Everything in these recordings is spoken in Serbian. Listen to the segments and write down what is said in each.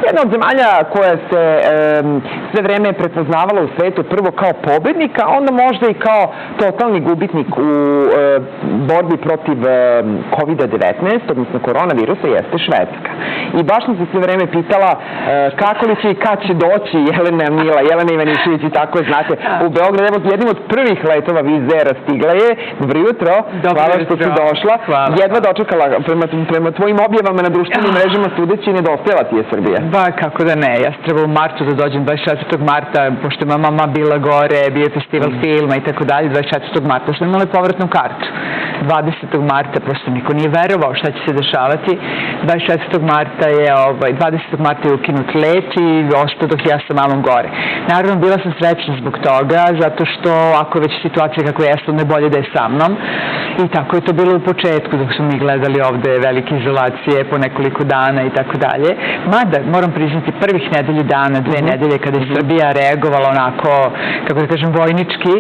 jedna od zemalja koja se sve vreme prepoznavala u svetu prvo kao pobednik, a onda možda i kao totalni gubitnik u borbi protiv COVID-19, odnosno koronavirusa, jeste Švedska. I baš sam se sve vreme pitala kako li će i kad će doći Jelena Ivanišević i tako je, znate, u Beograd. Evo, jednim od prvih letova Vizera stigla je. Dobro jutro, hvala što si došla. Jedva dočekala, prema tvojim objavama na društvenim mrežama sudeći, nedostajala ti je Srbija. Ba, kako da ne, ja sam trebala u martu da dođem 24. marta, pošto je mama bila gore, bio je festival filma i tako dalje, 24. marta smo imali povratnu kartu. 20. marta prosto niko nije verovao šta će se dešavati. 24. marta je, 20. marta je ukinut let i ostao dok ja sam malom gore. Naravno, bila sam srećna zbog toga, zato što ako je već situacija kako je, ne bolje da je sa mnom. I tako je to bilo u početku, dok smo mi gledali ovde velike izolacije po nekoliko dana i tako dalje. Mada, moram priznati, prvih nedelju dana, 2 nedelje, kada je Srbija reagovala onako, kako da kažem, vojnički,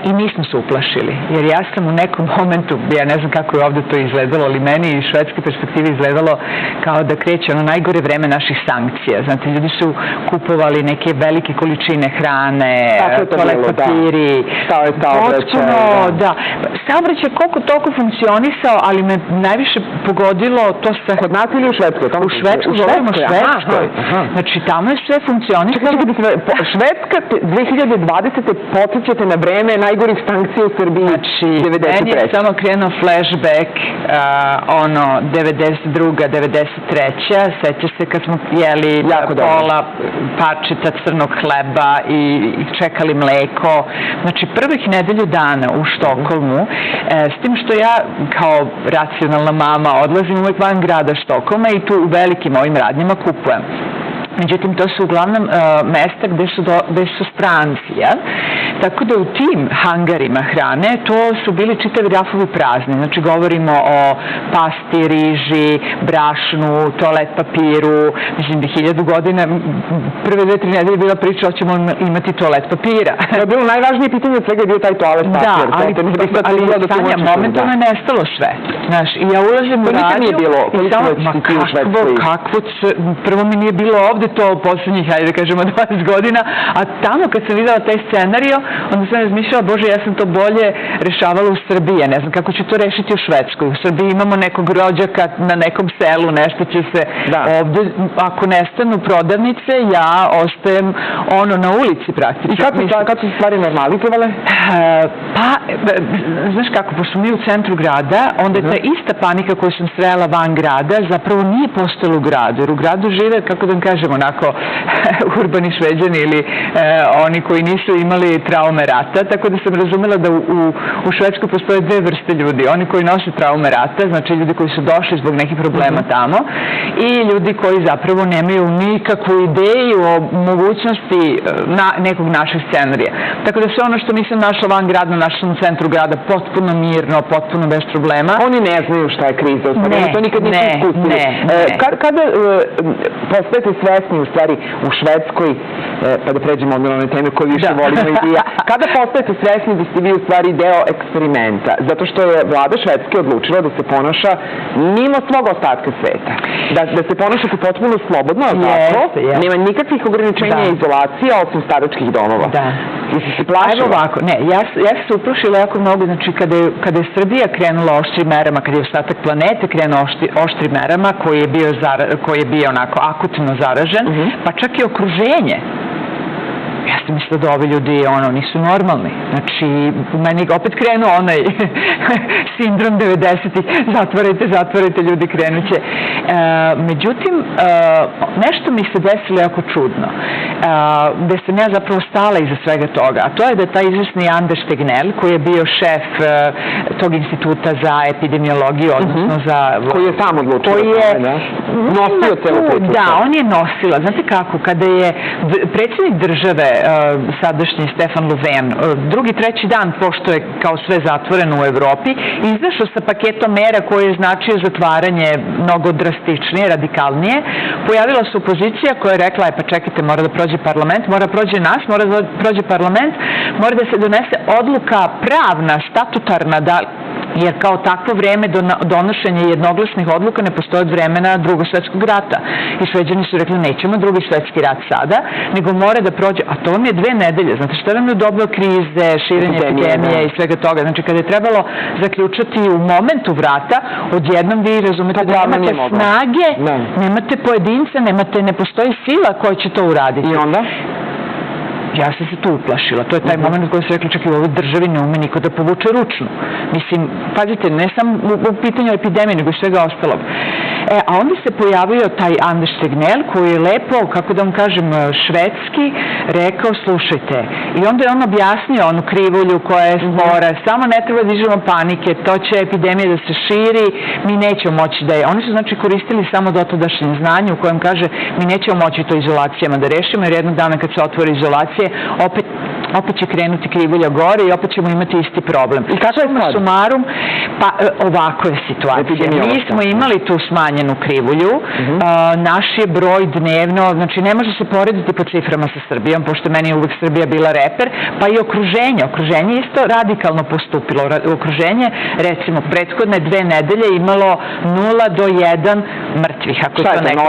i mi smo se uplašili, jer ja sam u nekom momentu, ja ne znam kako je ovde to izgledalo, ali meni iz švedske perspektive izgledalo kao da kreće ono najgore vreme naših sankcija. Znate, ljudi su kupovali neke velike količine hrane, toalet papiri. Saobraćaj. Da. Saobraćaj koliko toliko funkcionisao, ali me najviše pogodilo to sve. Kod nas ili u Švedskoj? U Švedskoj, govorimo o Švedskoj. Znači, tamo je sve funkcionisalo. Švedska 2020. podsjećate na vreme najgorih sankcija u Srbiji, znači, 93. Meni je samo krenuo flashback, 92. 93. Seća se kad smo jeli pola parčeta crnog hleba i čekali mleko. Znači, prvih nedelju dana u Štokholmu, s tim što ja kao racionalna mama odlazim uvek van grada Štokholma i tu u velikim ovim radnjama kupujem. Međutim, to su uglavnom mesta gde su stranci, jel? Tako da u tim hangarima hrane to su bili čitavi rafovi prazni. Znači, govorimo o pasti, riži, brašnu, toalet papiru. Mislim da 1000 godina, prve 2-3 nedelje bila priča, hoćemo imati toalet papira. To je bilo najvažnije pitanje, svega je bio taj toalet papir. Da, ali Sanja, momentalno je nestalo sve. Znaš, i ja ulazim u radnju. To nikad nije bilo, kakvo, prvo mi nije bilo ovde to u poslednjih, hajde da kažemo, 20 godina, a tamo kad sam videla taj scenario, onda sam razmišljala, bože, ja sam to bolje rešavala u Srbiji, ne znam kako ću to rešiti u Švedskoj. U Srbiji imamo nekog rođaka na nekom selu, nešto će se ovde, ako nestanu prodavnice, ja ostajem na ulici praktično. I kad su stvari normalizovale? Pa, znaš kako, pošto mi u centru grada, onda je ta ista panika koju sam srela van grada, zapravo nije postala u gradu, jer u gradu žive, kako da vam kažem, onako urbani Šveđani ili oni koji nisu imali traume rata, tako da sam razumela da u Švedskoj postoje 2 vrste ljudi. Oni koji nose traume rata, znači ljudi koji su došli zbog nekih problema tamo, i ljudi koji zapravo nemaju nikakvu ideju o mogućnosti nekog našeg scenarija. Tako da sve ono što nisam našla van grada, našla u centru grada potpuno mirno, potpuno bez problema. Oni ne znaju šta je kriza, to nikad nisu iskusili. Kada postajete svesni, u stvari, u Švedskoj, pa da pređemo od one teme koje više volimo i ja, kada postajete svesni da ste vi u stvari deo eksperimenta? Zato što je vlada Švedske odlučila da se ponaša mimo svog ostatka sveta. Da se ponašate potpuno slobodno, tako? Nema nikakvih ograničenja i izolacija osim staračkih domova. Da. Jesi se plašila? Evo ovako, ne, ja sam se uplašila jako mnogo, znači kada je Srbija krenula oštrim merama, kada je ostatak planete krenuo oštrim merama, koji je bio onako akutno zaražen, pa čak i okruženje. Ja sam mislila da ovi ljudi, nisu normalni. Znači, u meni opet krenuo onaj sindrom 90-ih, zatvarajte ljudi, krenuće. Međutim, nešto mi se desilo jako čudno, gde sam ja zapravo stala iza svega toga, a to je da taj izvesni Anders Tegnell, koji je bio šef tog instituta za epidemiologiju, odnosno za... Koji je sam odlučio. Koji je nosio celo priču. Da, on je nosila. Znate kako, kada je predsjednik države, sadašnji Stefan Löfven, drugi, treći dan, pošto je kao sve zatvoreno u Evropi, izašao sa paketom mera koje je značio zatvaranje mnogo drastičnije, radikalnije. Pojavila se opozicija koja je rekla, pa čekajte, mora da prođe parlament, mora da prođe nas, mora da prođe parlament, mora da se donese odluka pravna, statutarna, da Jer kao takvo vreme donošenja jednoglasnih odluka ne postoje od vremena Drugog svetskog rata. I Šveđani su rekli nećemo Drugi svetski rat sada, nego mora da prođe, a to vam je 2 nedelje. Znate šta vam je u doba krize, širenja epidemije i svega toga. Znači kada je trebalo zaključati u momentu vrata, odjednom vi razumete da nemate snage, nemate pojedinca, ne postoji sila koja će to uraditi. I onda? Ja sam se tu uplašila. To je taj moment koji se rekli, čak i u ovoj državi ne ume niko da povuče ručno. Mislim, pazite, ne samo u pitanju epidemije, nego i svega ostalog. A onda se pojavio taj Anders Tegnell koji je lepo, kako da vam kažem, švedski, rekao, slušajte. I onda je on objasnio onu krivulju koja je spora, samo ne treba da ižemo panike, to će epidemija da se širi, mi nećemo moći da je. Oni su znači koristili samo dotadašnje znanje u kojem kaže mi nećemo moći to izolacijama da rešimo, jer jednog dana kad se otvori izolacija, opet će krenuti krivulja gore i opet ćemo imati isti problem. I kako je sad? Sumarum, pa ovako je situacija. Mi smo imali tu smanjenu krivulju, naš je broj dnevno, znači ne može se porediti po ciframa sa Srbijom, pošto meni je uvek Srbija bila reper, pa i okruženje. Okruženje je isto radikalno postupilo. Okruženje, recimo, prethodne 2 nedelje imalo 0 do 1 mrtvih. Šta je to?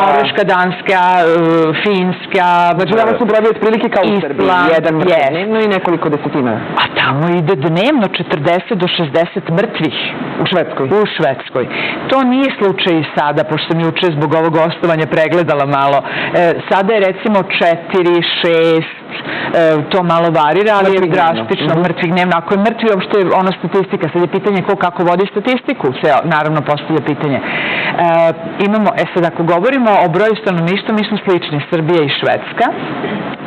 Norveška, Danska, Finska. Znači da su brojevi otprilike kao u Srbiji, 1 mrtvi dnevno i nekoliko desetina. A tamo ide dnevno 40 do 60 mrtvih. U Švedskoj? U Švedskoj. To nije slučaj i sada, pošto sam juče zbog ovog gostovanja pregledala malo. Sada je recimo 4, 6, to malo varira, ali je drastično mrtvih dnevno. Ako je mrtvi, uopšte je ono statistika. Sad je pitanje kako vodi statistiku, se naravno postavlja pitanje. Imamo, sad ako govorimo o broju stanovništva, mi smo slični, Srbija i Švedska,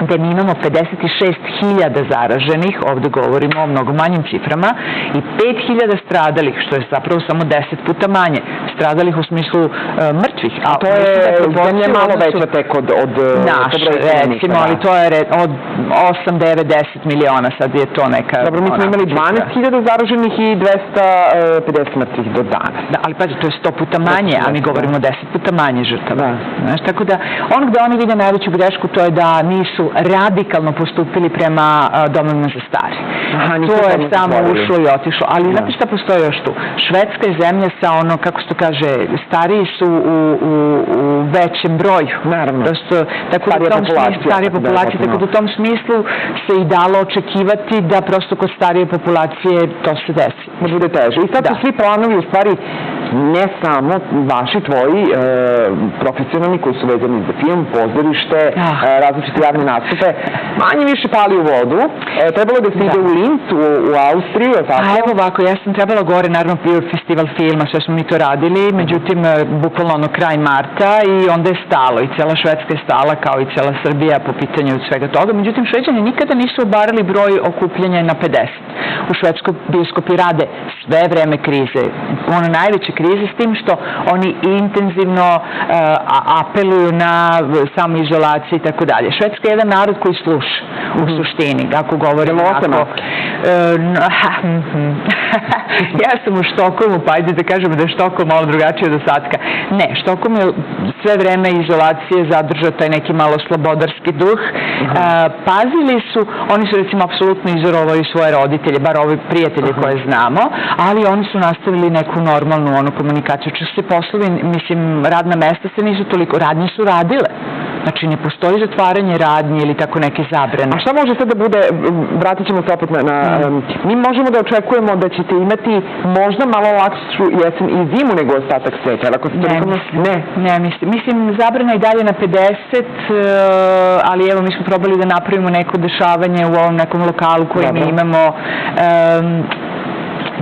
gde mi imamo 56.000 zaraženih, ovde govorimo o mnogo manjim ciframa, i 5.000 stradalih, što je zapravo samo 10 puta manje. Stradalih u smislu mrtvih. A to je zemlje malo veća tek od naš, recimo, ali to je od 8, 9, 10 miliona, sad je to neka... Dobro, mi smo imali 12.000 zaraženih i 250 mrtvih do danas. Da, ali pazi, to je 100 puta manje, a mi govorimo 10 puta manje žrtava. Znaš, tako da, ono gde oni vide najveću grešku, to je da nisu radikalno postupili prema domovima za stari. To je samo ušlo i otišlo. Ali znate šta postoji još tu? Švedska je zemlja sa ono, kako se to kaže, stariji su u većem broju. Naravno. Starije populacije. Tako da u tom smislu se i dalo očekivati da prosto kod starije populacije to se desi. Da bude teže. I sad su svi planovi u stvari ne samo vaši, tvoji, profesionalni koji su vezani za film, pozorište, različite javne nastupe, manje više pali u vodu. Trebalo da se ide u Linz, u Austriju, tako? A evo ovako, ja sam trebala gore, naravno, festival filma, sve smo mi to radili, međutim, bukvalno ono kraj marta i onda je stalo i cela Švedska je stala kao i cela Srbija po pitanju svega toga. Međutim, Šveđani nikada nisu obarali broj okupljanja na 50. U Švedskoj bioskopi rade sve vreme krize, ono najveće krize, s tim što oni intenzivno apeluju na samoizolaciju i tako dalje. Švedska je jedan narod koji sluša u suštini, ako govorimo onako. Ja sam u Štokholmu, pa ajde da kažemo da je Štokholm malo drugačije od ostatka. Ne, Štokholm je sve vreme izolacije zadržao taj neki malo slobodarski duh. Pazili su, oni su recimo apsolutno izolovali svoje roditelje, bar ove prijatelje koje znamo, ali oni su nastavili neku normalnu komunikaciju. Čak se poslovi, mislim, radna mesta se nisu toliko, radnje su radile. Znači, ne postoji zatvaranje radnje ili tako neke zabrane. A šta može sad da bude, vratit ćemo se opet na... Mi možemo da očekujemo da ćete imati možda malo lakšu jesen i zimu nego ostatak sveta. Ne, mislim, zabrana i dalje na 50, ali evo, mi smo probali da napravimo neko dešavanje u ovom nekom lokalu koji mi imamo...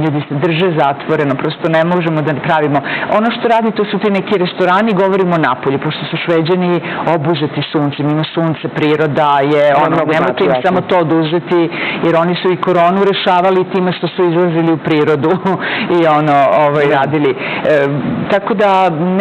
Ljudi se drže zatvoreno, prosto ne možemo da pravimo. Ono što radi, to su ti neki restorani, govorimo napolje, pošto su Šveđani obužeti suncem, ima sunce, priroda je, nemojte im samo to oduzeti, jer oni su i koronu rešavali time što su izlazili u prirodu i radili. Tako da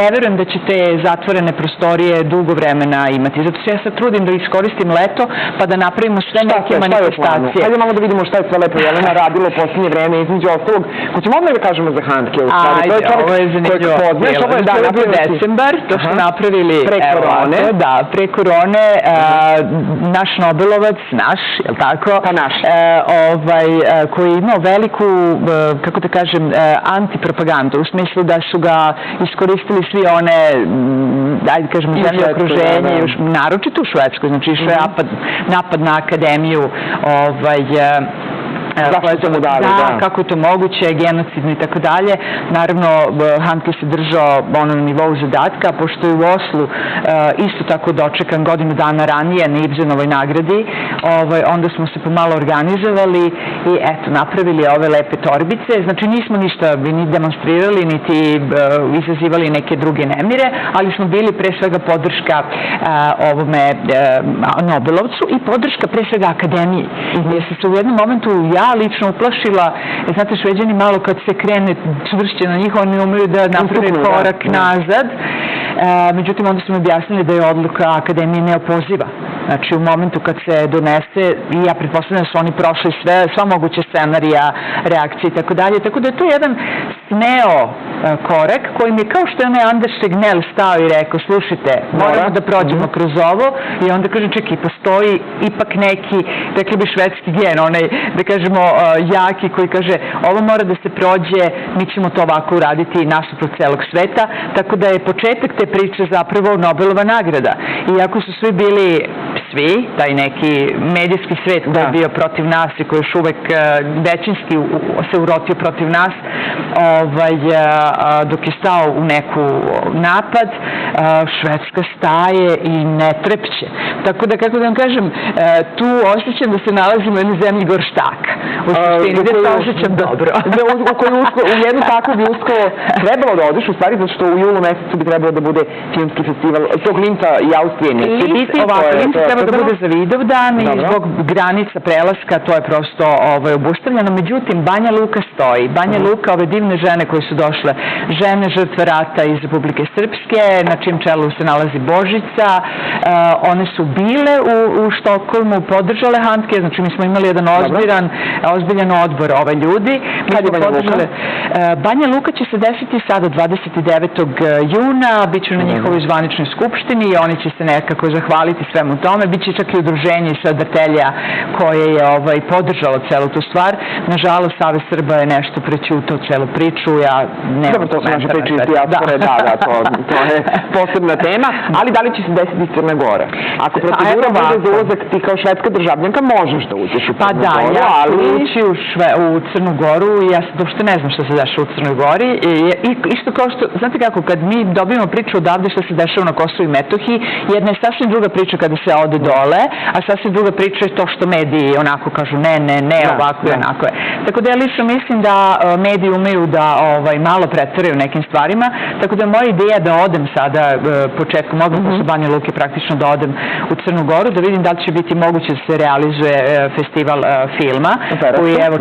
ne verujem da će te zatvorene prostorije dugo vremena imati. Zato se ja sad trudim da iskoristim leto, pa da napravimo sve neke manifestacije. Hajde malo da vidimo šta je sve lepo Jelena radilo u posljednje vreme, između ostalog ostalog, ko ćemo odmah da kažemo za Handke, u stvari, to je čovjek kojeg poznaš, ovo je decembar, to su napravili pre korone. Da, pre korone, naš Nobelovac, jel tako? Pa naš. Koji je imao veliku, kako da kažem, antipropagandu, u smislu da su ga iskoristili svi one, ajde kažemo, zemlje okruženja, naročito u Švedskoj, znači išao je napad na akademiju, zašto su mu dali, da. Kako je to moguće, genocidno i tako dalje. Naravno, Handke se držao na nivou zadatka, pošto je u Oslu isto tako dočekan godinu dana ranije na Ibsenovoj nagradi, onda smo se pomalo organizovali i eto, napravili ove lepe torbice. Znači, nismo ništa ni demonstrirali, niti izazivali neke druge nemire, ali smo bili pre svega podrška ovome Nobelovcu i podrška pre svega akademiji. Jer se u jednom momentu lično uplašila, znate, Šveđani malo kad se krene čvršće na njih, oni umeju da naprave korak nazad. Međutim, onda su mi objasnili da je odluka akademije neopoziva. Znači, u momentu kad se donese, i ja pretpostavljam da su oni prošli sva moguće scenarija, reakcije i tako dalje, tako da je to jedan smeo korak koji mi je kao što je onaj Anders Tegnell stao i rekao, slušajte, moramo da prođemo kroz ovo, i onda kažem, čekaj, postoji ipak neki, rekli bi švedski gen, onaj, da kažemo, jaki koji kaže, ovo mora da se prođe, mi ćemo to ovako uraditi nasuprot celog sveta, tako da je početak te priče zapravo Nobelova nagrada. Iako su svi bili taj neki medijski svet koji je bio protiv nas i koji još uvek većinski se urotio protiv nas, dok je stao u neku napad, Švedska staje i ne trepće. Tako da, kako da vam kažem, tu osjećam da se nalazimo u jednoj zemlji gorštaka. U suštini, gde se osjećam dobro. U jednu takvu bi uskoro trebalo da odiš, u stvari, zato što u julu mesecu bi trebalo da bude filmski festival tog Linca i Austrije. Linca treba da bude za Vidovdan i zbog granica prelaska to je prosto obustavljeno. Međutim, Banja Luka stoji. Banja Luka, ove divne žene koje su došle, žene žrtve rata iz Republike Srpske, na čijem čelu se nalazi Božica, one su bile u Štokholmu, podržale Handke, znači mi smo imali jedan ozbiljan odbor ove ljudi. Kad je Banja Luka? Banja Luka će se desiti sada 29. juna, bit će na njihovoj zvaničnoj skupštini i oni će se nekako zahvaliti svemu tome. Biće čak i udruženje iz Adatelja koje je podržalo celu tu stvar. Nažalost, Savez Srba je nešto prećutao celu priču. Dobro, to su naše priče iz dijaspore, to je posebna tema. Ali da li će se desiti iz Crne Gore? Ako procedura bude za ulazak, ti kao švedska državljanka možeš da uđeš u Crnu Goru, Pa da, ja ću ući u Crnu Goru i ja uopšte ne znam što se dešava u Crnoj Gori. Isto kao što, znate kako, kad mi dobijemo priču odavde što se dešava na Kosovu i Metohiji, jedna je sasvim druga priča kada se ode dole, a sasvim druga priča je to što mediji onako kažu ne, ovako i onako je. Tako da ja lično mislim da mediji umeju da malo preteraju nekim stvarima, tako da je moja ideja da odem sada početkom odmah posle Banja Luke praktično da odem u Crnu Goru, da vidim da li će biti moguće da se realizuje festival filma, koji evo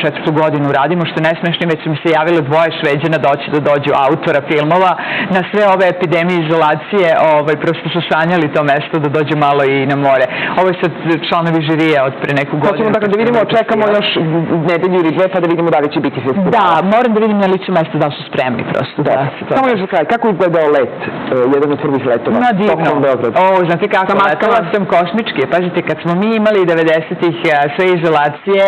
četvrtu godinu radimo, što je najsmešnije, već su mi se javile dvoje Šveđana da dođu autora filmova na sve ove epidemije izolacije, prosto su sanjali to mesto da dođu malo i na more. Ovo je sad članovi žirije od pre neku godinu. Hoćemo dakle da vidimo, čekamo još nedelju ili dve pa da vidimo da li će biti festival. Da, moram da vidim na licu mesta da li su spremni prosto. Samo još za kraj, kako izgledao let, jedan od prvih letova? Divno. Znate kako, letala sam kosmički. Pazite, kad smo mi imali 90-ih sve izolacije,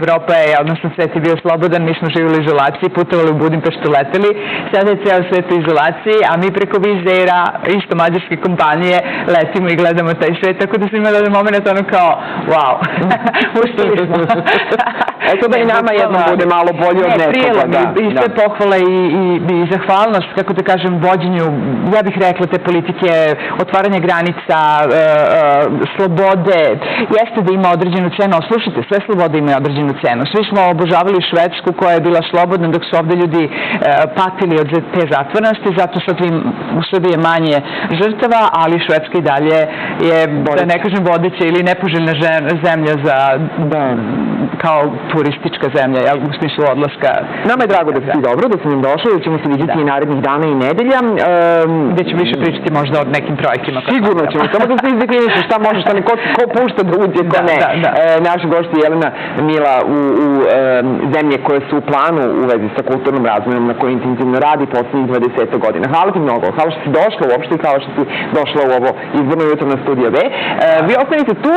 Evropa je, odnosno svet je bio slobodan, mi smo živjeli u izolaciji, putovali u Budimpeštu, leteli, sada je ceo svet u izolaciji, a mi preko Wizz Aira, isto mađarske kompanije, letimo i gledamo taj svet, tako da sam imala jedan moment ono kao, wow, uspeli smo. Eto da i nama jednom bude malo bolje od nekoga. Prijelo mi i sve pohvala i zahvalnost, kako da kažem, vođenju, ja bih rekla, te politike, otvaranja granica, slobode, jeste da ima određenu cenu. Slušajte, sve slobode imaju određenu cenu. Svi smo obožavali Švedsku koja je bila slobodna dok su ovde ljudi patili od te zatvorenosti, zato sad u Srbiji je manje žrtava, ali Švedska i dalje je, da ne kažem, vodeća ili nepoželjna zemlja za kao turistička zemlja, jel, u smislu odlaska. Nama je drago da si dobro, da si nam došla, da ćemo se vidjeti i narednih dana i nedelja. Gde ćemo više pričati možda o nekim projektima. Sigurno ćemo, samo da se izdekliniš šta može, šta ne, ko pušta da uđe, ko ne. Naša gošća Jelena Mila u zemlje koje su u planu u vezi sa kulturnom razvojem na kojoj intenzivno radi poslednjih 20 godina. Hvala ti mnogo, hvala što si došla uopšte i hvala što si došla u ovo izborno jutro na Studio B. Vi ostanite tu.